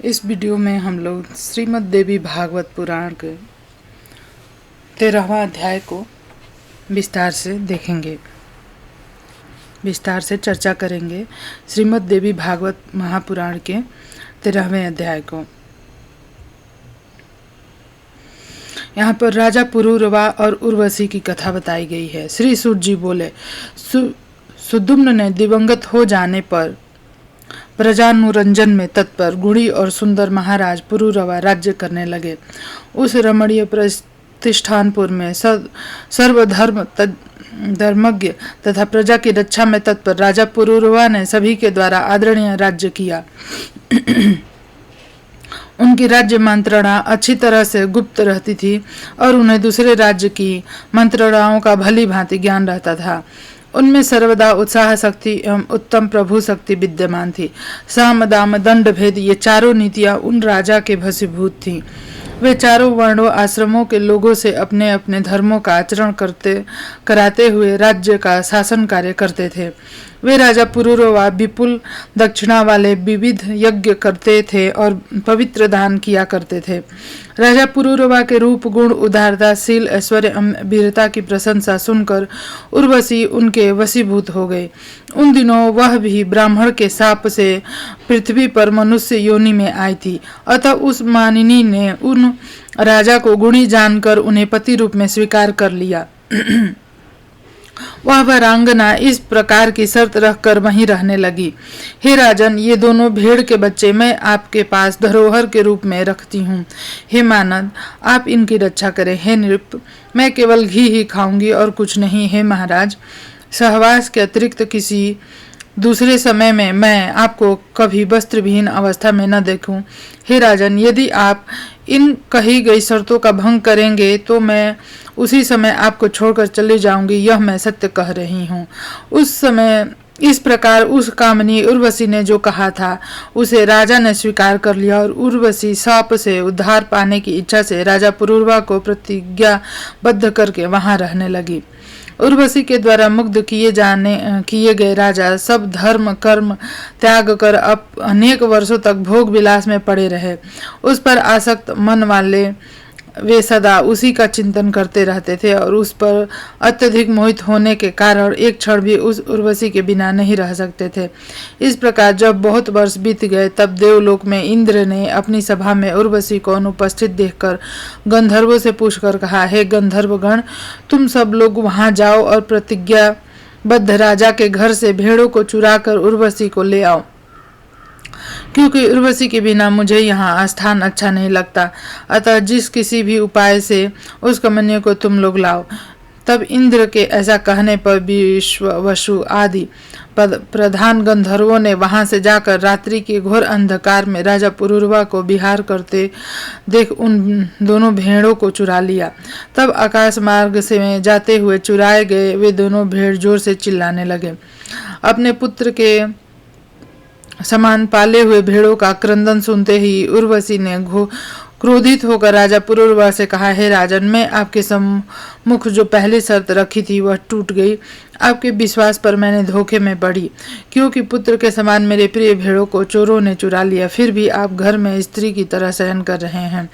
इस वीडियो में हम लोग श्रीमद् देवी भागवत पुराण के 13वां अध्याय को विस्तार से देखेंगे, विस्तार से चर्चा करेंगे। श्रीमद् देवी भागवत महापुराण के 13वें अध्याय को। यहाँ पर राजा पुरूरवा और उर्वशी की कथा बताई गई है। श्री सूत जी बोले, सुद्युम्न ने दिवंगत हो जाने पर प्रजानुरंजन में तत्पर गुणी और सुंदर महाराज पुरूरवा राज्य करने लगे। उस रमणीय प्रतिष्ठानपुर में सर्वधर्म धर्मज्ञ तथा प्रजा की रक्षा में तत्पर राजा पुरूरवा ने सभी के द्वारा आदरणीय राज्य किया। उनकी राज्य मंत्रणा अच्छी तरह से गुप्त रहती थी और उन्हें दूसरे राज्य की मंत्रणाओं का भली भांति ज्ञान रहता था। उनमें सर्वदा उत्साह शक्ति एवं उत्तम प्रभु शक्ति विद्यमान थी। साम दाम दंड भेद ये चारों नीतियां उन राजा के भसीभूत थीं। वे चारों वर्णों आश्रमों के लोगों से अपने अपने धर्मों का आचरण कराते हुए राज्य का शासन कार्य करते थे। वे राजा पुरूरवा विपुल दक्षिणा वाले विविध यज्ञ करते थे और पवित्र दान किया करते थे। राजा पुरूरवा के रूप गुण उदारता शील ऐश्वर्य वीरता की प्रशंसा सुनकर उर्वशी उनके वशीभूत हो गए। उन दिनों वह भी ब्राह्मण के शाप से पृथ्वी पर मनुष्य योनि में आई थी। अतः उस मानिनी ने उन राजा को गुणी जानकर उन्हें पति रूप में स्वीकार कर लिया। वह वीरांगना इस प्रकार की शर्त रखकर वहीं रहने लगी, हे राजन, ये दोनों भेड़ के बच्चे मैं आपके पास धरोहर के रूप में रखती हूँ। हे मानद, आप इनकी रक्षा करें। हे नृप, मैं केवल घी ही खाऊंगी और कुछ नहीं। हे महाराज, सहवास के अतिरिक्त किसी दूसरे समय में मैं आपको कभी वस्त्रविहीन अवस्था में न देखूं। हे राजन, यदि आप इन कही गई शर्तों का भंग करेंगे तो मैं उसी समय आपको छोड़कर चली जाऊंगी। यह मैं सत्य कह रही हूँ। उस समय इस प्रकार उस कामनी उर्वशी ने जो कहा था उसे राजा ने स्वीकार कर लिया और उर्वशी शाप से उद्धार पाने की इच्छा से राजा पुरूरवा प्रतिज्ञाबद्ध करके वहां रहने लगी। उर्वशी के द्वारा मुग्ध किए गए राजा सब धर्म कर्म त्याग कर अनेक वर्षों तक भोग विलास में पड़े रहे। उस पर आसक्त मन वाले वे सदा उसी का चिंतन करते रहते थे और उस पर अत्यधिक मोहित होने के कारण एक क्षण भी उस उर्वशी के बिना नहीं रह सकते थे। इस प्रकार जब बहुत वर्ष बीत गए तब देवलोक में इंद्र ने अपनी सभा में उर्वशी को अनुपस्थित देखकर गंधर्वों से पूछकर कहा, हे गंधर्वगण, तुम सब लोग वहां जाओ और प्रतिज्ञाबद्ध राजा के घर से भेड़ों को चुरा कर उर्वशी को ले आओ, क्योंकि उर्वशी के बिना मुझे यहाँ स्थान अच्छा नहीं लगता। अतः जिस किसी भी उपाय से उस कमनीय को तुम लोग लाओ। तब इंद्र के ऐसा कहने पर विश्ववसु आदि प्रधान गंधर्वों ने वहां से जाकर रात्रि के घोर अंधकार में राजा पुरूरवा को विहार करते देख उन दोनों भेड़ों को चुरा लिया। तब आकाश मार्ग से जाते हुए चुराए गए वे दोनों भेड़ जोर से चिल्लाने लगे। अपने पुत्र के समान पाले हुए भेड़ों का क्रंदन सुनते ही उर्वशी ने क्रोधित होकर राजा पुरूरवा से कहा, हे राजन, मैं आपके सम्मुख जो पहली शर्त रखी थी वह टूट गई। आपके विश्वास पर मैंने धोखे में पड़ी, क्योंकि पुत्र के समान मेरे प्रिय भेड़ों को चोरों ने चुरा लिया। फिर भी आप घर में स्त्री की तरह शयन कर रहे हैं।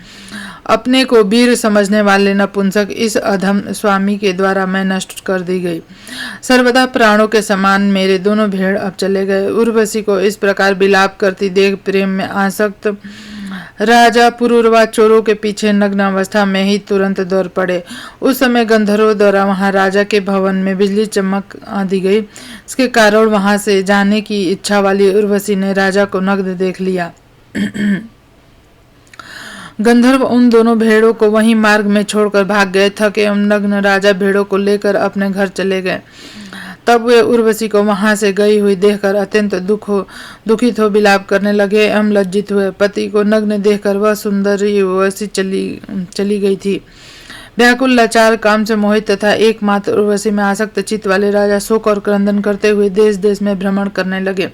अपने को वीर समझने वाले नपुंसक इस अधम स्वामी के द्वारा मैं नष्ट कर दी गई। सर्वदा प्राणों के समान मेरे दोनों भेड़ अब चले गए। उर्वशी को इस प्रकार विलाप करती देख प्रेम में आसक्त राजा पुरूरवा चोरों के पीछे नग्न अवस्था में ही तुरंत दौड़ पड़े। उस समय गंधर्वों द्वारा वहां राजा के भवन में बिजली चमक दी गई। इसके कारण वहां से जाने की इच्छा वाली उर्वशी ने राजा को नग्न देख लिया। गंधर्व उन दोनों भेड़ों को वहीं मार्ग में छोड़कर भाग गए। थके एवं नग्न राजा भेड़ों को लेकर अपने घर चले गए। तब वे उर्वशी को वहां से गई हुई देखकर अत्यंत दुखित हो विलाप करने लगे एवं लज्जित हुए। पति को नग्न देखकर वह सुंदरी उर्वशी चली गई थी। व्याकुल लाचार काम से मोहित तथा एकमात्र उर्वशी में आसक्त चित्त वाले राजा शोक और क्रंदन करते हुए देश देश में भ्रमण करने लगे।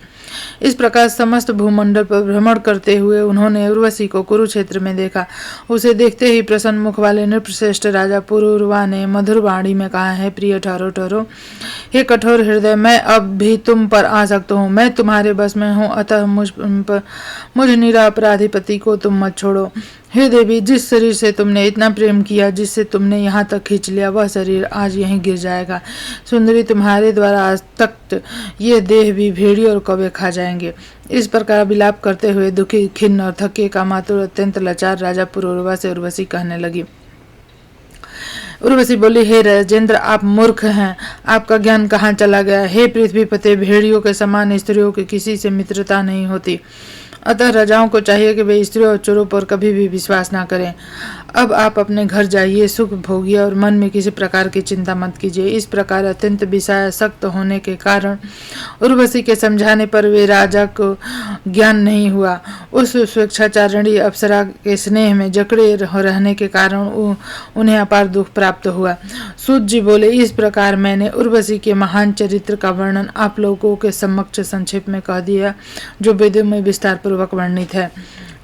इस प्रकार समस्त भूमंडल पर भ्रमण करते हुए उन्होंने उर्वशी को कुरुक्षेत्र में देखा। उसे देखते ही प्रसन्न मुख वाले नृपश्रेष्ठ राजा पुरुरवा ने मधुर वाणी में कहा, है प्रिय ठहरो ठहरो, हे कठोर हृदय, मैं अब भी तुम पर आसक्त हूँ, मैं तुम्हारे बस में हूँ, अतः मुझ निरापराधी पति को तुम मत छोड़ो। हे देवी, जिस शरीर से तुमने इतना प्रेम किया, जिससे तुमने यहाँ तक खींच लिया, वह शरीर आज यहीं गिर जाएगा। सुंदरी, तुम्हारे द्वारा आज तक ये देह भी भेड़िए और कौवे खा जाएंगे। इस प्रकार विलाप करते हुए दुखी, खिन्न और थके का मातुर अत्यंत लाचार राजा पुरुरवा से उर्वशी कहने लगी। उर्वशी बोली, हे राजेंद्र, आप मूर्ख हैं, आपका ज्ञान कहाँ चला गया। हे पृथ्वीपते, भेड़ियों के समान स्त्रियों की किसी से मित्रता नहीं होती, अतः राजाओं को चाहिए कि वे स्त्रियों और चोरों पर कभी भी विश्वास ना करें। अब आप अपने घर जाइए, सुख भोगिए और मन में किसी प्रकार की चिंता मत कीजिए। इस प्रकार अत्यंत विषयासक्त होने के कारण उर्वशी के समझाने पर वे राजा को ज्ञान नहीं हुआ। उस स्वेच्छाचारिणी अप्सरा के स्नेह में जकड़े रहने के कारण उन्हें अपार दुख प्राप्त हुआ। सूत जी बोले, इस प्रकार मैंने उर्वशी के महान चरित्र का वर्णन आप लोगों के समक्ष संक्षेप में कह दिया, जो वेदों में विस्तार पूर्वक वर्णित है।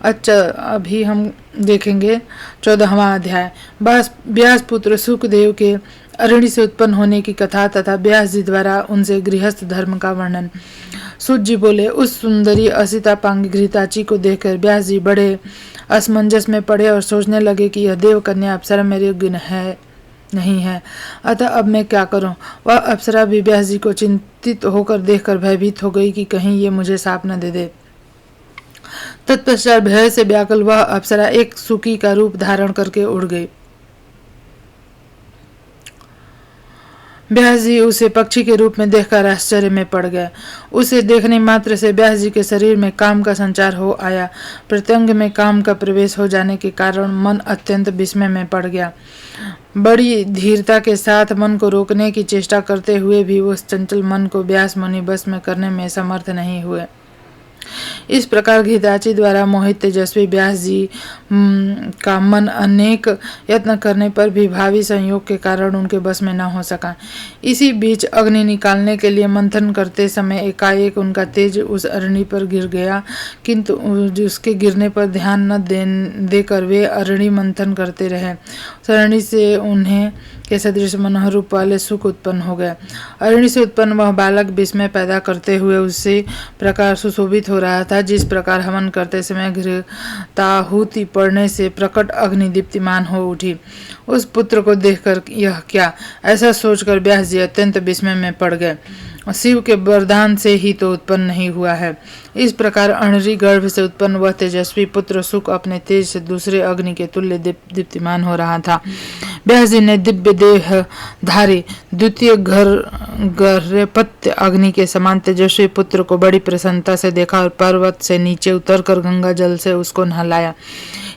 अच्छा, अभी हम देखेंगे 14वां अध्याय, व्यास पुत्र सुखदेव के अरण्य से उत्पन्न होने की कथा तथा व्यास जी द्वारा उनसे गृहस्थ धर्म का वर्णन। सूत जी बोले, उस सुंदरी असितापांग घृताची को देखकर व्यास जी बड़े असमंजस में पड़े और सोचने लगे कि यह देव कन्या अप्सरा मेरे योग्य है नहीं है, अतः अब मैं क्या करूं। वह अप्सरा भी व्यास जी को चिंतित होकर देखकर भयभीत हो गई कि कहीं ये मुझे शाप न दे दे। तत्पश्चात भय से व्याकुल वह अप्सरा एक सुकी का रूप धारण करके उड़ गई। व्यास जी उसे पक्षी के रूप में देखकर आश्चर्य में पड़ गए। उसे देखने मात्र से व्यास जी के शरीर में काम का संचार हो आया। प्रत्यंग में काम का प्रवेश हो जाने के कारण मन अत्यंत विस्मय में पड़ गया। बड़ी धीरता के साथ मन को रोकने की चेष्टा करते हुए भी उस चंचल मन को व्यास मुनि बस में करने में समर्थ नहीं हुए। इस प्रकार घृताची द्वारा मोहित तेजस्वी व्यास जी का मन अनेक यत्न करने पर भी भावी संयोग के कारण उनके बस में न हो सका। इसी बीच अग्नि निकालने के लिए मंथन करते समय एकाएक उनका तेज उस अरणी पर गिर गया, किंतु उसके गिरने पर ध्यान न देकर वे अरणी मंथन करते रहे। अरणी से उन्हें के सदृश मनोहर रूप वाले सुख उत्पन्न हो गए। अरणी से उत्पन्न वह बालक विस्मय पैदा करते हुए उसी प्रकार सुशोभित हो रहा था जिस प्रकार हवन करते समय घृताहुति पड़ने से प्रकट अग्नि दीप्तिमान हो उठी। उस पुत्र को देखकर यह क्या, ऐसा सोचकर व्यास जी अत्यंत विस्मय में पड़ गए। शिव के वरदान से ही तो उत्पन्न नहीं हुआ है। इस प्रकार अणरी गर्भ से उत्पन्न वह तेजस्वी पुत्र सुख अपने तेज से दूसरे अग्नि के तुल्य दीप्तिमान हो रहा था। व्यास जी ने दिव्य देह धारी द्वितीय गर्भपत्य अग्नि के समान तेजस्वी पुत्र को बड़ी प्रसन्नता से देखा और पर्वत से नीचे उतरकर गंगा जल से उसको नहलाया।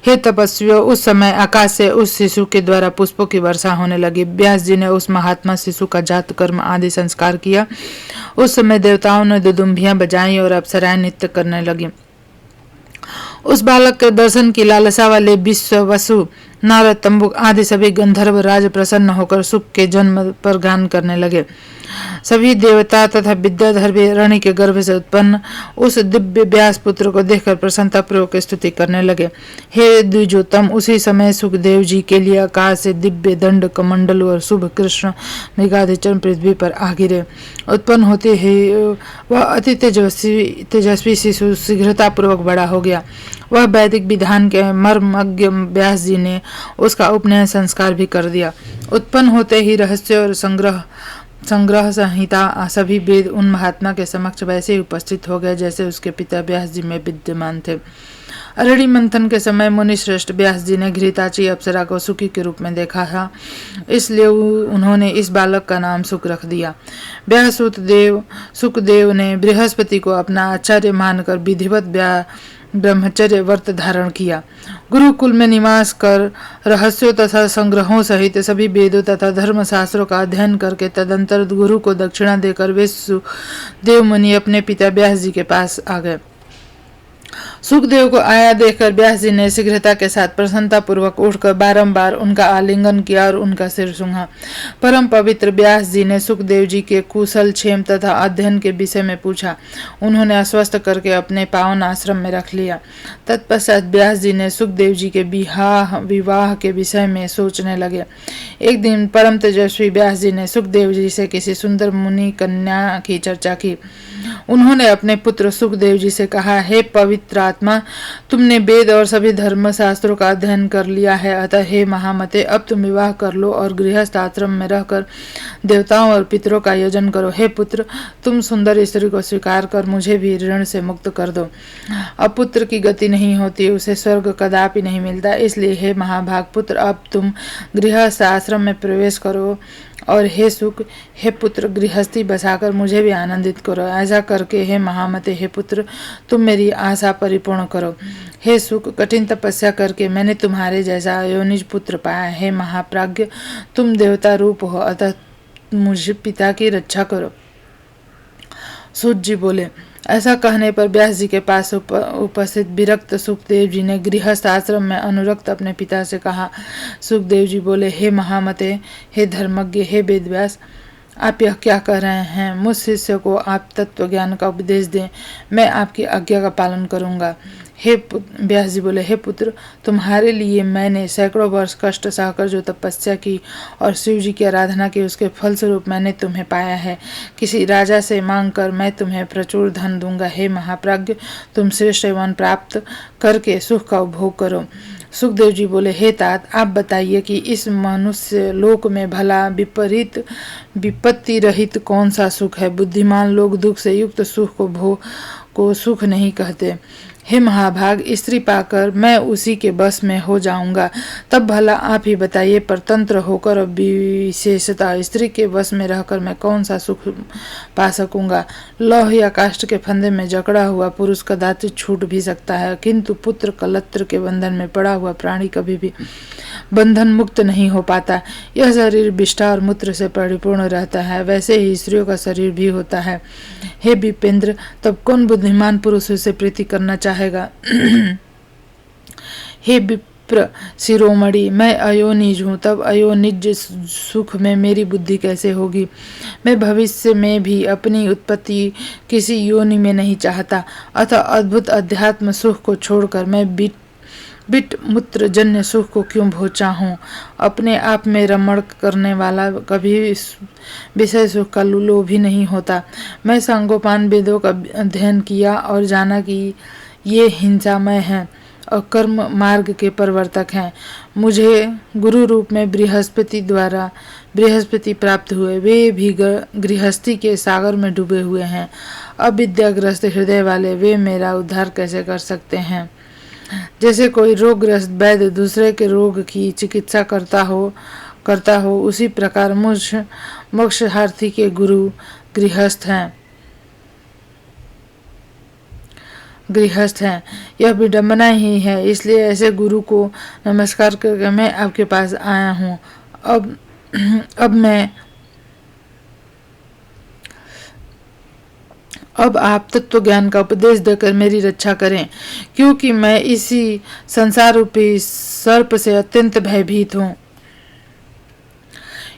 हे तपस्वियों, उस समय आकाश से उस शिशु के द्वारा पुष्पों की वर्षा होने लगी। व्यास जी ने उस महात्मा शिशु का जात कर्म आदि संस्कार किया। उस समय देवताओं ने दुदुम्बियां बजाई और अप्सराएं नृत्य करने लगी। उस बालक के दर्शन की लालसा वाले विश्व, वसु, नारद, तंबुक आदि सभी गंधर्व राज प्रसन्न होकर सुख के जन्म पर गान करने लगे। सभी देवता तथा विद्याधर भी रणि के गर्भ से उत्पन्न उस दिव्य व्यास पुत्र को देखकर प्रसन्नता पूर्वक स्तुति करने लगे। हे द्विजोत्तम, उसी समय सुखदेव जी के लिए आकाश से दिव्य दंड कमंडल और शुभ कृष्ण मृगाधिचरण पृथ्वी पर आ गिरे। उत्पन्न होते ही वह अति तेजस्वी शिशु शीघ्रता पूर्वक बड़ा हो गया। वह वैदिक विधान के मर्मज्ञ व्यास जी ने उसका उपनयन संस्कार भी कर दिया। उत्पन्न होते ही रहस्य और संग्रह संहिता सभी वेद उन महात्मा के समक्ष वैसे ही उपस्थित हो गए जैसे उसके पिता व्यास जी में विद्यमान थे। अरणी मंथन के समय मुनि श्रेष्ठ व्यास जी ने घृताची अप्सरा को सुखी के रूप में देखा था, इसलिए उन्होंने इस बालक का नाम सुख रख दिया। सुखदेव ने बृहस्पति को अपना आचार्य मानकर विधिवत ब्रह्मचर्य व्रत धारण किया। गुरुकुल में निवास कर रहस्यों तथा संग्रहों सहित सभी वेदों तथा धर्मशास्त्रों का अध्ययन करके तदंतर गुरु को दक्षिणा देकर वे सुखदेव मुनि अपने पिता व्यास जी के पास आ गए। सुखदेव को आया देखकर व्यास जी ने शीघ्रता के साथ प्रसन्नता पूर्वक उठकर बारंबार उनका आलिंगन किया और उनका सिर सूंघा। परम पवित्र व्यास जी ने सुखदेव जी के कुशल क्षेम तथा अध्ययन के विषय में पूछा। उन्होंने आश्वस्त करके अपने पावन आश्रम में रख लिया। तत्पश्चात व्यास जी ने सुखदेव जी के विवाह के विषय में सोचने लगे। एक दिन परम तेजस्वी व्यास जी ने सुखदेव जी से किसी सुंदर मुनि कन्या की चर्चा की। उन्होंने अपने पुत्र सुखदेव जी से कहा, हे पवित्र आत्मा, तुमने वेद और सभी धर्म शास्त्रों का अध्ययन कर लिया है, अतः हे महामते, अब तुम विवाह कर लो और गृहस्थ आश्रम में रहकर देवताओं और पितरों का योजन करो। हे पुत्र, तुम सुंदर स्त्री को स्वीकार कर मुझे भी ऋण से मुक्त कर दो। अब पुत्र की गति नहीं होती, उसे स्वर्ग कदापि नहीं मिलता, इसलिए हे महाभाग पुत्र, अब तुम गृहस्थ आश्रम में प्रवेश करो और हे सुख, हे पुत्र, गृहस्थी बसाकर मुझे भी आनंदित करो। ऐसा करके हे महामते, हे पुत्र, तुम मेरी आशा परिपूर्ण करो। हे सुख, कठिन तपस्या करके मैंने तुम्हारे जैसा अयोनिज पुत्र पाया। हे महाप्राज्ञ, तुम देवता रूप हो, अतः मुझे पिता की रक्षा करो। सूत जी बोले। ऐसा कहने पर व्यास जी के पास उपस्थित विरक्त सुखदेव जी ने गृहस्थ आश्रम में अनुरक्त अपने पिता से कहा। सुखदेव जी बोले, हे महामते, हे धर्मज्ञ, हे वेदव्यास, आप यह क्या कह रहे हैं? मुझ शिष्य को आप तत्व ज्ञान का उपदेश दें, मैं आपकी आज्ञा का पालन करूंगा। हे व्यास जी बोले, हे पुत्र, तुम्हारे लिए मैंने सैकड़ों वर्ष कष्ट सहकर जो तपस्या की और शिव जी की आराधना की, उसके फलस्वरूप मैंने तुम्हें पाया है। किसी राजा से मांगकर मैं तुम्हें प्रचुर धन दूंगा। हे महाप्राज्ञ, तुम श्रेष्ठ वन प्राप्त करके सुख का उपभोग करो। सुखदेव जी बोले, हे तात, आप बताइए कि इस मनुष्य लोक में भला विपरीत विपत्ति रहित कौन सा सुख है? बुद्धिमान लोग दुख से युक्त सुख को सुख नहीं कहते। हे महाभाग, स्त्री पाकर मैं उसी के बस में हो जाऊंगा, तब भला आप ही बताइए, परतंत्र होकर और विशेषतः स्त्री के बस में रहकर मैं कौन सा सुख पा सकूंगा? लौह या काष्ठ के फंदे में जकड़ा हुआ पुरुष कदाचित छूट भी सकता है, किंतु पुत्र कलत्र के बंधन में पड़ा हुआ प्राणी कभी भी बंधन मुक्त नहीं हो पाता। यह शरीर विष्ठा और मूत्र से परिपूर्ण रहता है, वैसे ही स्त्रियों का शरीर भी होता है। हे विपेंद्र, तब कौन बुद्धिमान पुरुष उसे प्रीति करना चाहेगा? हे विप्र शिरोमणि, मैं अयोनिज हूँ, तब अयोनिज सुख में मेरी बुद्धि कैसे होगी? मैं भविष्य में भी अपनी उत्पत्ति किसी योनि में नहीं चाहता, अतः अद्भुत अध्यात्म सुख को छोड़कर मैं बिट मूत्र जन्य सुख को क्यों भोचा हूँ? अपने आप में रमण करने वाला कभी विषय सुख का लोभी नहीं होता। मैं सांगोपान वेदों का अध्ययन किया और जाना कि ये हिंसामय हैं और कर्म मार्ग के प्रवर्तक हैं। मुझे गुरु रूप में बृहस्पति प्राप्त हुए, वे भी गृहस्थी के सागर में डूबे हुए हैं। अविद्याग्रस्त हृदय वाले वे मेरा उद्धार कैसे कर सकते हैं? जैसे कोई रोगग्रस्त वैद्य दूसरे के रोग की चिकित्सा करता हो उसी प्रकार मोक्षार्थी के गुरु गृहस्थ हैं। यह विडंबना ही है, इसलिए ऐसे गुरु को नमस्कार करके मैं आपके पास आया हूँ। अब आप तत्व ज्ञान का उपदेश देकर मेरी रक्षा करें, क्योंकि मैं इसी संसार रूपी सर्प से अत्यंत भयभीत हूँ।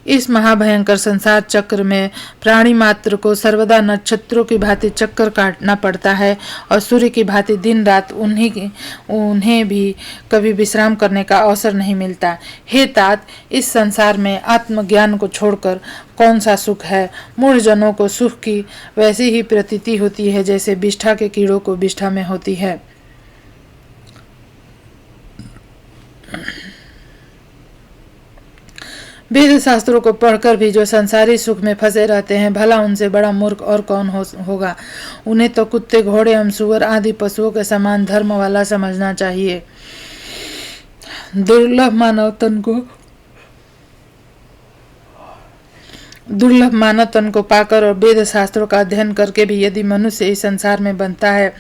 इस महाभयंकर संसार चक्र में प्राणी मात्र को सर्वदा नक्षत्रों की भांति चक्कर काटना पड़ता है और सूर्य की भांति दिन रात उन्हें भी कभी विश्राम करने का अवसर नहीं मिलता। हे तात, इस संसार में आत्मज्ञान को छोड़कर कौन सा सुख है? मूढ़ जनों को सुख की वैसी ही प्रतीति होती है जैसे विष्ठा के कीड़ों को विष्ठा में होती है। वेद शास्त्रों को पढ़कर भी जो संसारी सुख में फंसे रहते हैं, भला उनसे बड़ा मूर्ख और कौन होगा? उन्हें तो कुत्ते, घोड़े एवं सुअर आदि पशुओं के समान धर्म वाला समझना चाहिए। दुर्लभ मानव तन को पाकर और वेद शास्त्रों का अध्ययन करके भी यदि मनुष्य इस संसार में बनता है,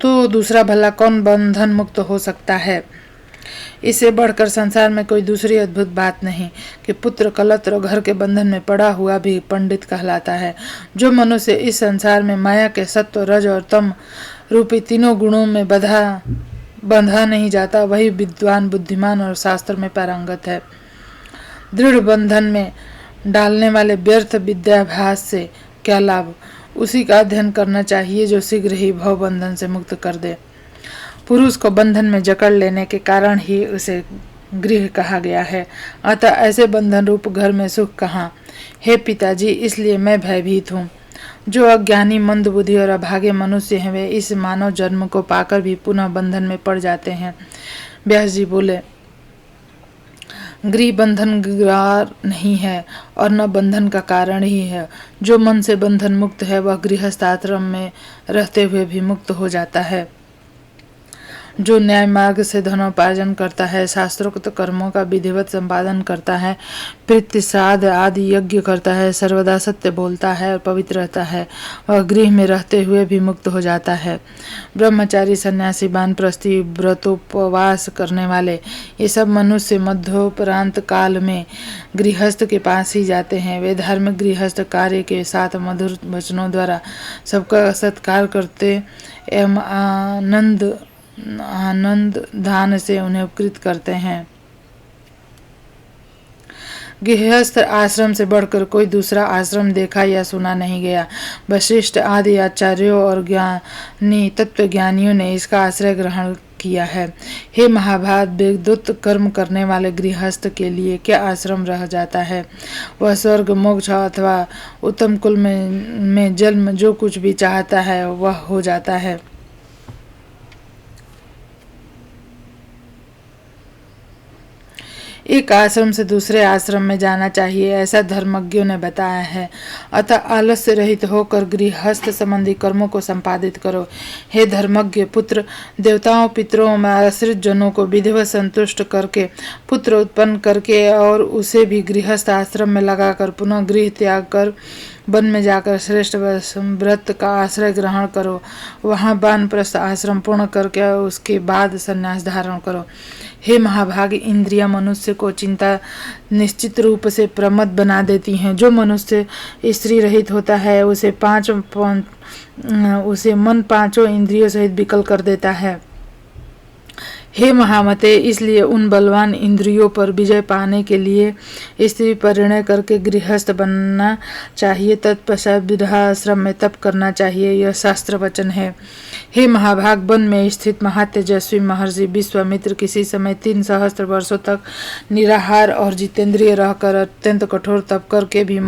तो दूसरा भला कौन बंधन मुक्त हो सकता है? इससे बढ़कर संसार में कोई दूसरी अद्भुत बात नहीं कि पुत्र कलत्र घर के बंधन में पड़ा हुआ भी पंडित कहलाता है। जो मनुष्य इस संसार में माया के सत्व, रज और तम रूपी तीनों गुणों में बंधा नहीं जाता, वही विद्वान, बुद्धिमान और शास्त्र में पारंगत है। दृढ़ बंधन में डालने वाले व्यर्थ विद्याभ्यास से क्या लाभ? उसी का अध्ययन करना चाहिए जो शीघ्र ही भव बंधन से मुक्त कर दे। पुरुष को बंधन में जकड़ लेने के कारण ही उसे गृह कहा गया है, अतः ऐसे बंधन रूप घर में सुख कहाँ? हे पिताजी, इसलिए मैं भयभीत हूँ। जो अज्ञानी, मंदबुद्धि और अभागे मनुष्य हैं, वे इस मानव जन्म को पाकर भी पुनः बंधन में पड़ जाते हैं। व्यास जी बोले, गृह बंधन ग्रार नहीं है और न बंधन का कारण ही है। जो मन से बंधन मुक्त है वह गृहस्थ आश्रम में रहते हुए भी मुक्त हो जाता है। जो न्याय मार्ग से धनोपार्जन करता है, शास्त्रोक्त कर्मों का विधिवत संपादन करता है, प्रीति श्राद्ध आदि यज्ञ करता है, सर्वदा सत्य बोलता है और पवित्र रहता है, वह गृह में रहते हुए भी मुक्त हो जाता है। ब्रह्मचारी, सन्यासी, वानप्रस्थी, व्रतोपवास करने वाले ये सब मनुष्य मध्योपरांत काल में गृहस्थ के पास ही जाते हैं। वे धार्मिक गृहस्थ कार्य के साथ मधुर वचनों द्वारा सबका सत्कार करते एवं आनंद दान से उन्हें उपकृत करते हैं। गृहस्थ आश्रम से बढ़कर कोई दूसरा आश्रम देखा या सुना नहीं गया। वशिष्ठ आदि आचार्यों और ज्ञानी तत्वज्ञानियों ने इसका आश्रय ग्रहण किया है। हे महाभारत, वेदोक्त कर्म करने वाले गृहस्थ के लिए क्या आश्रम रह जाता है? वह स्वर्ग, मोक्ष अथवा उत्तम कुल में जन्म जो कुछ भी चाहता है वह हो जाता है। एक आश्रम से दूसरे आश्रम में जाना चाहिए, ऐसा धर्मज्ञों ने बताया है। अतः आलस्य रहित होकर गृहस्थ संबंधी कर्मों को संपादित करो। हे धर्मज्ञ पुत्र, देवताओं, पितरों में आश्रित जनों को विधिवत संतुष्ट करके, पुत्र उत्पन्न करके और उसे भी गृहस्थ आश्रम में लगाकर पुनः गृह त्याग कर वन में जाकर श्रेष्ठ व्रत का आश्रय ग्रहण करो। वहाँ वानप्रस्थ आश्रम पूर्ण करके उसके बाद संन्यास धारण करो। हे महाभाग, इंद्रियां मनुष्य को चिंता निश्चित रूप से प्रमद बना देती हैं। जो मनुष्य स्त्री रहित होता है उसे मन पांचों इंद्रियों सहित विकल कर देता है। हे महामते, इसलिए उन बलवान इंद्रियों पर विजय पाने के लिए स्त्री परिणय करके गृहस्थ बनना चाहिए। तत्पश्चात विरहाश्रम में तप करना चाहिए, यह शास्त्र वचन है। हे महाभाग, वन में स्थित महातेजस्वी महर्षि विश्वामित्र किसी समय 3 सहस्त्र वर्षों तक निराहार और जितेंद्रिय रहकर अत्यंत कठोर तप करके भी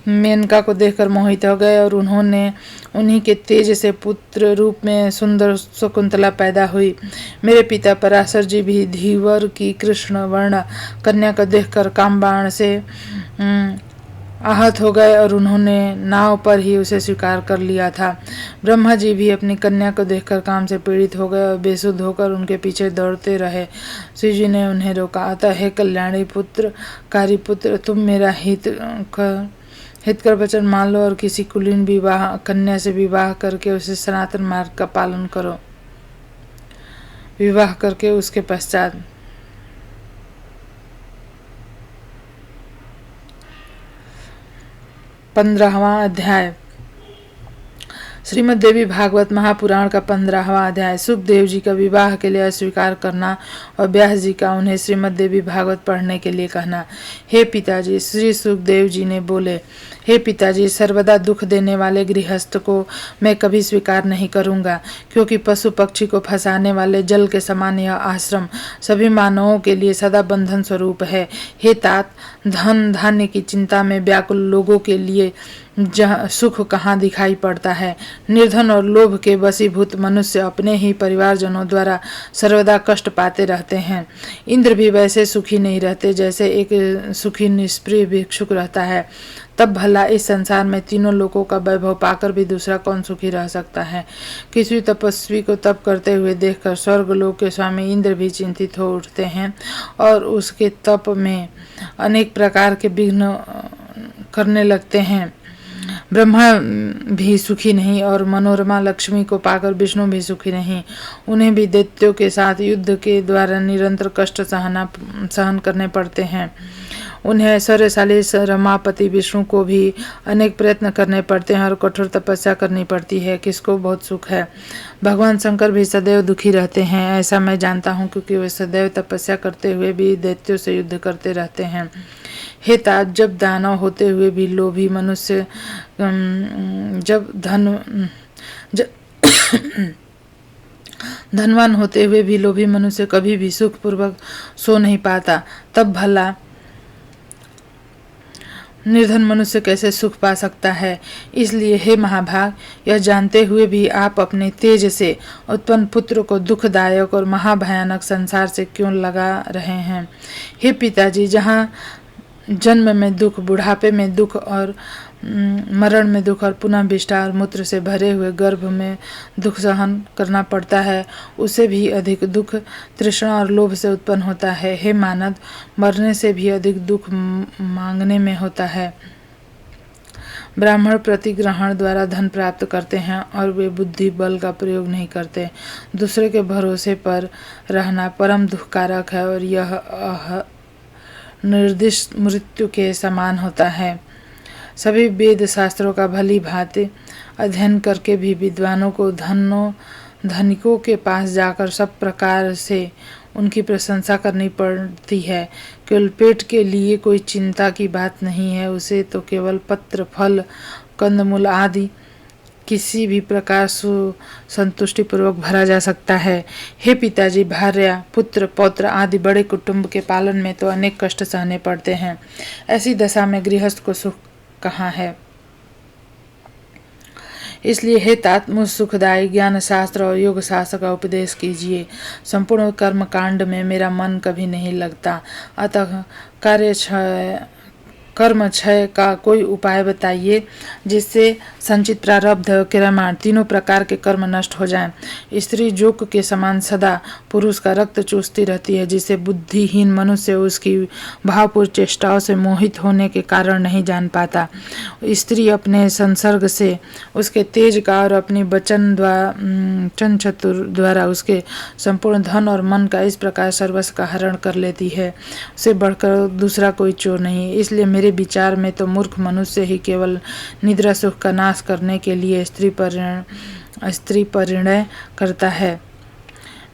मेनका को देखकर मोहित हो गए और उन्हीं के तेज से पुत्र रूप में सुंदर शकुंतला पैदा हुई। मेरे पिता पराशर जी भी धीवर की कृष्ण वर्ण कन्या को देखकर कामबाण से आहत हो गए और उन्होंने नाव पर ही उसे स्वीकार कर लिया था। ब्रह्मा जी भी अपनी कन्या को देखकर काम से पीड़ित हो गए और बेसुध होकर उनके पीछे दौड़ते रहे। शिव जी ने उन्हें रोका। अतः हे कल्याणी पुत्र, कारी पुत्र, तुम मेरा हितकर वचन मान लो और किसी कुलीन कन्या से विवाह करके उसे सनातन मार्ग का पालन करो। विवाह करके उसके पश्चात 15वां अध्याय। श्रीमद् देवी भागवत महापुराण का 15वां अध्याय। सुखदेव जी का विवाह के लिए अस्वीकार करना और व्यास जी का उन्हें श्रीमद् देवी भागवत पढ़ने के लिए कहना। हे पिताजी, श्री सुखदेव जी ने बोले, हे पिताजी, सर्वदा दुख देने वाले गृहस्थ को मैं कभी स्वीकार नहीं करूंगा, क्योंकि पशु पक्षी को फंसाने वाले जल के समान यह आश्रम सभी मानवों के लिए सदा बंधन स्वरूप है। हे तात, धन धान्य की चिंता में व्याकुल लोगों के लिए सुख कहाँ दिखाई पड़ता है। निर्धन और लोभ के वशीभूत मनुष्य अपने ही परिवारजनों द्वारा सर्वदा कष्ट पाते रहते हैं। इंद्र भी वैसे सुखी नहीं रहते जैसे एक सुखी निष्प्रिय भिक्षुक रहता है। तब भला इस संसार में तीनों लोगों का वैभव पाकर भी दूसरा कौन सुखी रह सकता है। किसी तपस्वी को तप करते हुए देखकर स्वर्गलोक के स्वामी इंद्र भी चिंतित हो उठते हैं और उसके तप में अनेक प्रकार के विघ्न करने लगते हैं। ब्रह्मा भी सुखी नहीं और मनोरमा लक्ष्मी को पाकर विष्णु भी सुखी नहीं। उन्हें भी दैत्यों के साथ युद्ध के द्वारा निरंतर कष्ट सहन करने पड़ते हैं। उन्हें ऐश्वर्यशाली रमापति विष्णु को भी अनेक प्रयत्न करने पड़ते हैं और कठोर तपस्या करनी पड़ती है। किसको बहुत सुख है? भगवान शंकर भी सदैव दुखी रहते हैं, ऐसा मैं जानता हूँ, क्योंकि वे सदैव तपस्या करते हुए भी दैत्यों से युद्ध करते रहते हैं। हे तात, जब दानव होते हुए भी लोभी मनुष्य धनवान होते हुए भी लोभी मनुष्य कभी भी सुखपूर्वक सो नहीं पाता, तब भला निर्धन मनुष्य कैसे सुख पा सकता है? इसलिए हे महाभाग, यह जानते हुए भी आप अपने तेज से उत्पन्न पुत्र को दुखदायक और महाभयानक संसार से क्यों लगा रहे हैं? हे पिताजी, जहाँ जन्म में दुख, बुढ़ापे में दुख और मरण में दुख और पुनः विष्ठा और मूत्र से भरे हुए गर्भ में दुख सहन करना पड़ता है, उसे भी अधिक दुख तृष्णा और लोभ से उत्पन्न होता है। हे मानव, मरने से भी अधिक दुख मांगने में होता है। ब्राह्मण प्रतिग्रहण द्वारा धन प्राप्त करते हैं और वे बुद्धि बल का प्रयोग नहीं करते। दूसरे के भरोसे पर रहना परम दुखकारक है और यह निर्दिष्ट मृत्यु के समान होता है। सभी वेद शास्त्रों का भली भांति अध्ययन करके भी विद्वानों को धनिकों के पास जाकर सब प्रकार से उनकी प्रशंसा करनी पड़ती है। केवल पेट के लिए कोई चिंता की बात नहीं है, उसे तो केवल पत्र, फल, कंदमूल आदि किसी भी प्रकार संतुष्टि पूर्वक भरा जा सकता है। हे पिताजी, भार्या, पुत्र, पौत्र आदि बड़े कुटुंब के पालन में तो अनेक कष्ट सहने पड़ते हैं। ऐसी दशा में गृहस्थ को सुख कहाँ है? इसलिए हे तात, मुझ सुखदायी ज्ञान शास्त्र और योग शास्त्र का उपदेश कीजिए। संपूर्ण कर्म कांड में मेरा मन कभी नहीं लगता, अतः कर्म क्षय का कोई उपाय बताइए जिससे संचित प्रारब्ध, किरामान तीनों प्रकार के कर्म नष्ट हो जाएं। स्त्री जोक के समान सदा पुरुष का रक्त चूसती रहती है, जिसे बुद्धिहीन मनुष्य उसकी भावपूर्ण चेष्टाओं से मोहित होने के कारण नहीं जान पाता। स्त्री अपने संसर्ग से उसके तेज का और अपनी वचन चतुर द्वारा उसके संपूर्ण धन और मन का इस प्रकार सर्वस्व का हरण कर लेती है, उसे बढ़कर दूसरा कोई चोर नहीं। इसलिए मेरे विचार में तो मूर्ख मनुष्य ही केवल निद्रा सुख का नाश करने के लिए स्त्री परिणय करता है।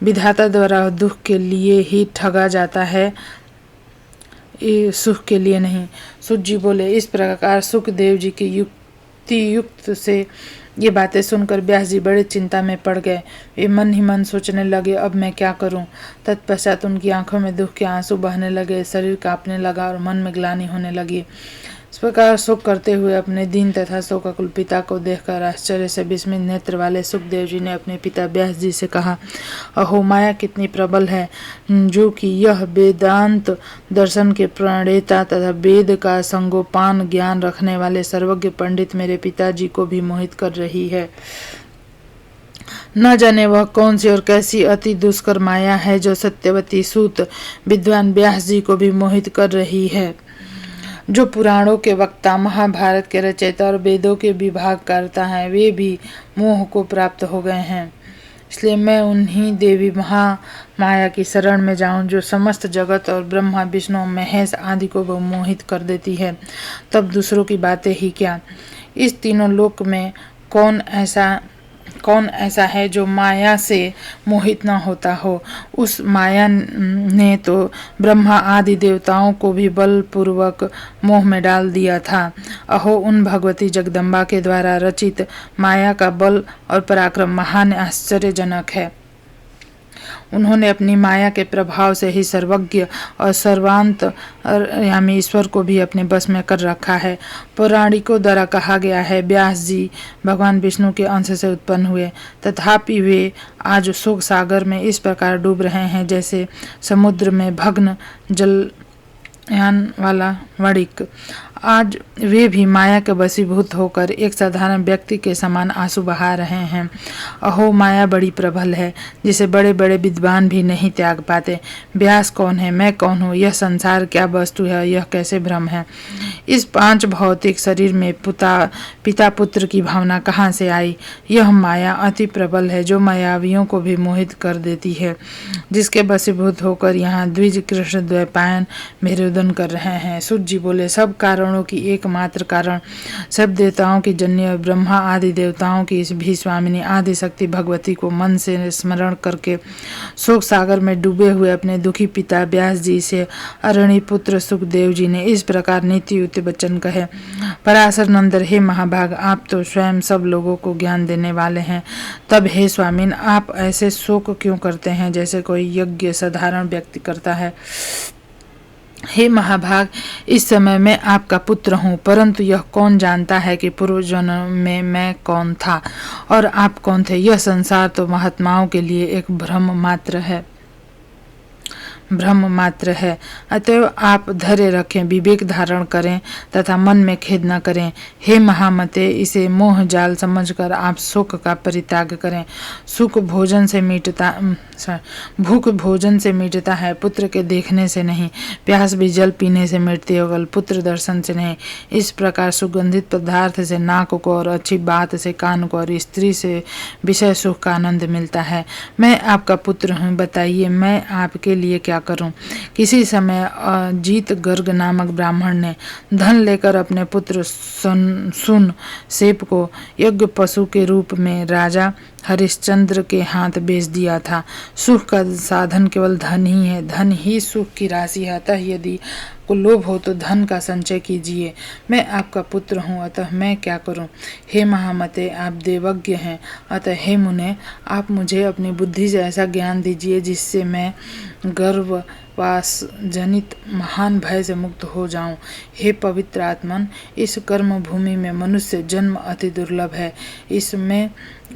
विधाता द्वारा दुख के लिए ही ठगा जाता है, सुख के लिए नहीं। सुत जी बोले, इस प्रकार सुखदेव जी की युक्त से ये बातें सुनकर व्यास जी बड़े चिंता में पड़ गए। वे मन ही मन सोचने लगे, अब मैं क्या करूं? तत्पश्चात उनकी आंखों में दुख के आंसू बहने लगे, शरीर कांपने लगा और मन में ग्लानि होने लगी। इस प्रकार शोक करते हुए अपने दीन तथा शोकाकुल पिता को देखकर आश्चर्य से विस्मित नेत्र वाले सुखदेव जी ने अपने पिता व्यास जी से कहा, अहो, माया कितनी प्रबल है, जो कि यह वेदांत दर्शन के प्रणेता तथा वेद का संगोपान ज्ञान रखने वाले सर्वज्ञ पंडित मेरे पिताजी को भी मोहित कर रही है। न जाने वह कौन सी और कैसी अति दुष्कर माया है जो सत्यवती सूत विद्वान व्यास जी को भी मोहित कर रही है। जो पुराणों के वक्ता, महाभारत के रचयिता और वेदों के विभाग करता है, वे भी मोह को प्राप्त हो गए हैं। इसलिए मैं उन्हीं देवी महामाया की शरण में जाऊं जो समस्त जगत और ब्रह्मा, विष्णु, महेश आदि को वो मोहित कर देती है। तब दूसरों की बातें ही क्या, इस तीनों लोक में कौन ऐसा है जो माया से मोहित न होता हो। उस माया ने तो ब्रह्मा आदि देवताओं को भी बलपूर्वक मोह में डाल दिया था। अहो, उन भगवती जगदम्बा के द्वारा रचित माया का बल और पराक्रम महान आश्चर्यजनक है। उन्होंने अपनी माया के प्रभाव से ही सर्वज्ञ और सर्वांत यानी ईश्वर को भी अपने बस में कर रखा है। पौराणिकों द्वारा कहा गया है, व्यास जी भगवान विष्णु के अंश से उत्पन्न हुए, तथापि वे आज शोक सागर में इस प्रकार डूब रहे हैं जैसे समुद्र में भग्न जलयान वाला वणिक। आज वे भी माया के वशीभूत होकर एक साधारण व्यक्ति के समान आंसू बहा रहे हैं। अहो, माया बड़ी प्रबल है, जिसे बड़े बड़े विद्वान भी नहीं त्याग पाते। व्यास कौन है, मैं कौन हूँ, यह संसार क्या वस्तु है, यह कैसे भ्रम है। इस 5 भौतिक शरीर में पिता पुत्र की भावना कहाँ से आई। यह माया अति प्रबल है, जो मायावियों को भी मोहित कर देती है, जिसके वशीभूत होकर यहाँ द्विज कृष्ण द्वैपायन मेरुदन कर रहे हैं। सूत जी बोले, सब कारणों की एकमात्र कारण, सब देवताओं की जन्य ब्रह्मा आदि देवताओं की भी स्वामिनी आदि शक्ति भगवती को मन से स्मरण करके शोक सागर में डूबे हुए अपने दुखी पिता व्यास जी से अरणी पुत्र सुखदेव जी ने इस प्रकार नीतियुक्त वचन कहे। पराशर नंदन, हे महाभाग, आप तो स्वयं सब लोगों को ज्ञान देने वाले हैं, तब हे स्वामिन, आप ऐसे शोक क्यों करते हैं जैसे कोई यज्ञ साधारण व्यक्ति करता है। हे महाभाग, इस समय मैं आपका पुत्र हूँ, परंतु यह कौन जानता है कि पूर्व जन्म में मैं कौन था और आप कौन थे। यह संसार तो महात्माओं के लिए एक भ्रम मात्र है। अतएव आप धैर्य रखें, विवेक धारण करें तथा मन में खेद न करें। हे महामते, इसे मोह जाल समझकर आप शोक का परित्याग करें। भूख भोजन से मिटता है, पुत्र के देखने से नहीं। प्यास भी जल पीने से मिटती है, केवल पुत्र दर्शन से नहीं। इस प्रकार सुगंधित पदार्थ से नाक को और अच्छी बात से कान को और स्त्री से विषय सुख का आनंद मिलता है। मैं आपका पुत्र हूँ, बताइए मैं आपके लिए क्या करूं। किसी समय अजीत गर्ग नामक ब्राह्मण ने धन लेकर अपने पुत्र सुन सेप को यज्ञ पशु के रूप में राजा हरिश्चंद्र के हाथ बेच दिया था। सुख का साधन केवल धन ही है, धन ही सुख की राशि है। अतः यदि को लोभ हो तो धन का संचय कीजिए। मैं आपका पुत्र हूँ, अतः मैं क्या करूँ। हे महामते, आप देवज्ञ हैं, अतः हे मुने, आप मुझे अपनी बुद्धि से ऐसा ज्ञान दीजिए जिससे मैं गर्व पास जनित महान भय से मुक्त हो जाऊं। हे पवित्र आत्मन, इस कर्म भूमि में मनुष्य जन्म अति दुर्लभ है,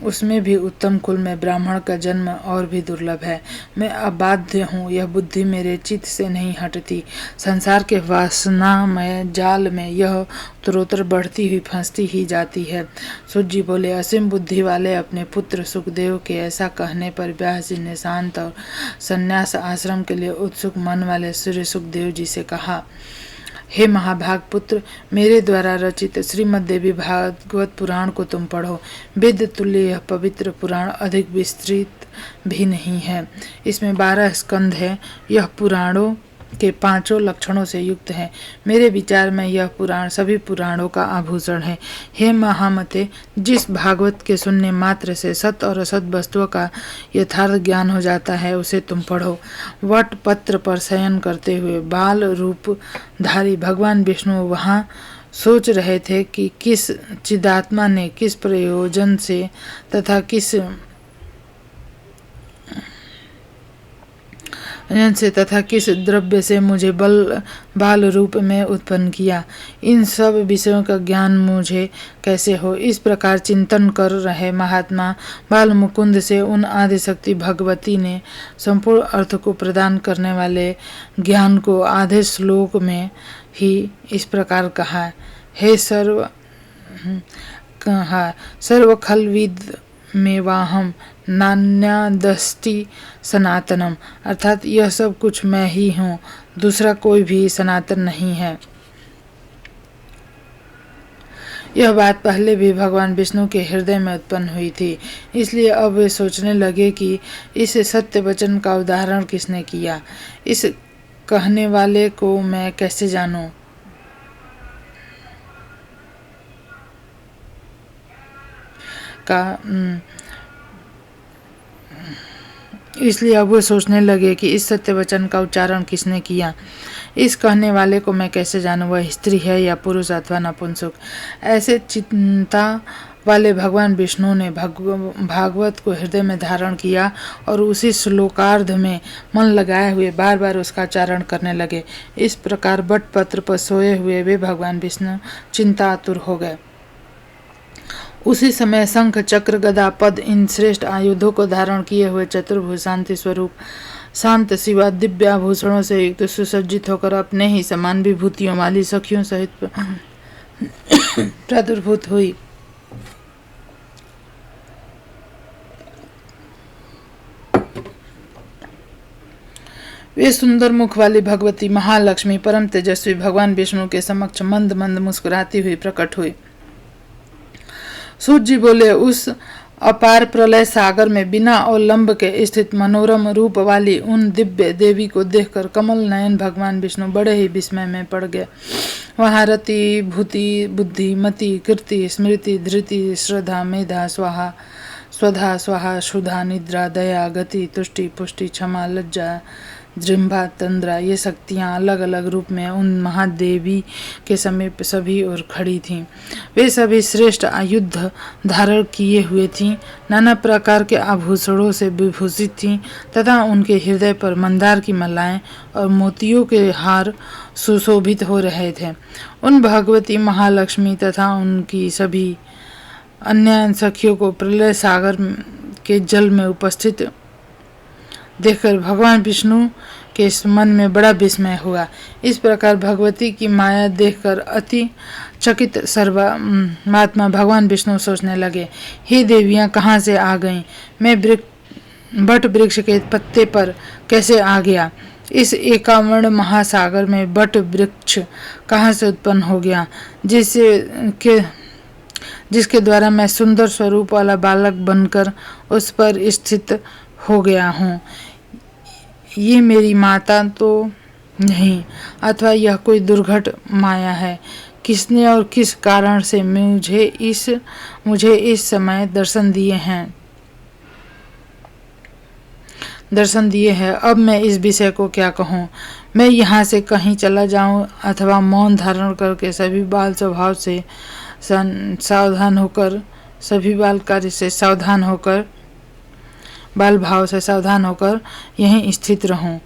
उसमें भी उत्तम कुल में ब्राह्मण का जन्म और भी दुर्लभ है। मैं अबाध्य हूँ, यह बुद्धि मेरे चित्त से नहीं हटती। संसार के वासनामय जाल में यह उत्तरोत्तर बढ़ती हुई फंसती ही जाती है। सूत जी बोले, असीम बुद्धि वाले अपने पुत्र सुखदेव के ऐसा कहने पर व्यास जी ने शांत और संन्यास आश्रम के लिए उत्सुक मन वाले श्री सुखदेव जी से कहा, हे महाभाग पुत्र, मेरे द्वारा रचित श्रीमद् देवी भागवत पुराण को तुम पढ़ो। वेद तुल्य यह पवित्र पुराण अधिक विस्तृत भी नहीं है। इसमें 12 स्कंध है। यह पुराणों के 5 लक्षणों से युक्त है। मेरे विचार में यह पुराण सभी पुराणों का आभूषण है। हे महामते, जिस भागवत के सुनने मात्र से सत और असत वस्तुओं का यथार्थ ज्ञान हो जाता है, उसे तुम पढ़ो। वट पत्र पर शयन करते हुए बाल रूप धारी भगवान विष्णु वहाँ सोच रहे थे कि किस चिदात्मा ने किस प्रयोजन से तथा किस द्रव्य से मुझे बाल रूप में उत्पन्न किया। इन सब विषयों का ज्ञान मुझे कैसे हो। इस प्रकार चिंतन कर रहे महात्मा बाल मुकुंद से उन आदिशक्ति भगवती ने संपूर्ण अर्थ को प्रदान करने वाले ज्ञान को आधे श्लोक में ही इस प्रकार कहा, हे सर्व खलविद मेवाहम नान्यादस्ति सनातनम, अर्थात यह सब कुछ मैं ही हूँ, दूसरा कोई भी सनातन नहीं है। यह बात पहले भी भगवान विष्णु के हृदय में उत्पन्न हुई थी, इसलिए अब वे सोचने लगे कि इस सत्य वचन का उदाहरण किसने किया। इस कहने वाले को मैं कैसे जानूं। इसलिए अब वो सोचने लगे कि इस सत्य वचन का उच्चारण किसने किया। इस कहने वाले को मैं कैसे जानूं, वह स्त्री है या पुरुष अथवा नपुंसक। ऐसे चिंता वाले भगवान विष्णु ने भागवत को हृदय में धारण किया और उसी श्लोकार्ध में मन लगाए हुए बार बार उसका उच्चारण करने लगे। इस प्रकार बटपत्र पर सोए हुए वे भगवान विष्णु चिंतातुर हो गए। उसी समय शंख चक्र गदा पद इन श्रेष्ठ आयुधों को धारण किए हुए चतुर्भुज शांति स्वरूप शांत शिवा दिव्य आभूषणों से युक्त सुसज्जित होकर अपने ही समान विभूतियों वाली सखियों सहित प्रादुर्भूत हुई। वे सुंदर मुख वाली भगवती महालक्ष्मी परम तेजस्वी भगवान विष्णु के समक्ष मंद मंद मुस्कुराती हुई प्रकट हुई। सूत जी बोले, उस अपार प्रलय सागर में बिना अवलंब के स्थित मनोरम रूप वाली उन दिव्य देवी को देखकर कमल नयन भगवान विष्णु बड़े ही विस्मय में पड़ गए। वहाँ रति, भूति, बुद्धि, मति, कीर्ति, स्मृति, धृति, श्रद्धा, मेधा, स्वाहा, स्वधा, स्वाहा, शुद्धा, निद्रा, दया, गति, तुष्टि, पुष्टि, क्षमा, लज्जा, जृंभा, तंद्रा, ये शक्तियाँ अलग अलग रूप में उन महादेवी के समीप सभी और खड़ी थीं। वे सभी श्रेष्ठ आयुध धारण किए हुए थीं, नाना प्रकार के आभूषणों से विभूषित थीं तथा उनके हृदय पर मंदार की मालाएं और मोतियों के हार सुशोभित हो रहे थे। उन भगवती महालक्ष्मी तथा उनकी सभी अन्य सखियों को प्रलय सागर के जल में उपस्थित देखकर भगवान विष्णु के मन में बड़ा विस्मय हुआ। इस प्रकार भगवती की माया देखकर अति चकित सर्वमात्मा भगवान विष्णु सोचने लगे, हे देवियां कहाँ से आ गईं? मैं बट वृक्ष के पत्ते पर कैसे आ गया? इस एकावर्ण महासागर में बट वृक्ष कहाँ से उत्पन्न हो गया, जिसके द्वारा मैं सुंदर स्वरूप वाला बालक बनकर उस पर स्थित हो गया हूँ? ये मेरी माता तो नहीं, अथवा यह कोई दुर्घट माया है। किसने और किस कारण से मुझे इस समय दर्शन दिए हैं? अब मैं इस विषय को क्या कहूँ? मैं यहाँ से कहीं चला जाऊँ अथवा मौन धारण करके सभी बाल स्वभाव से सावधान होकर, सभी बाल कार्य से सावधान होकर, बाल भाव से सावधान होकर यहीं स्थित रहूं।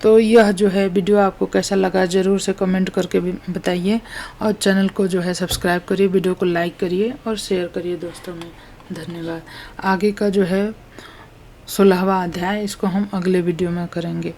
तो यह जो है वीडियो आपको कैसा लगा ज़रूर से कमेंट करके बताइए और चैनल को जो है सब्सक्राइब करिए, वीडियो को लाइक करिए और शेयर करिए दोस्तों में। धन्यवाद। आगे का जो है 16वां अध्याय इसको हम अगले वीडियो में करेंगे।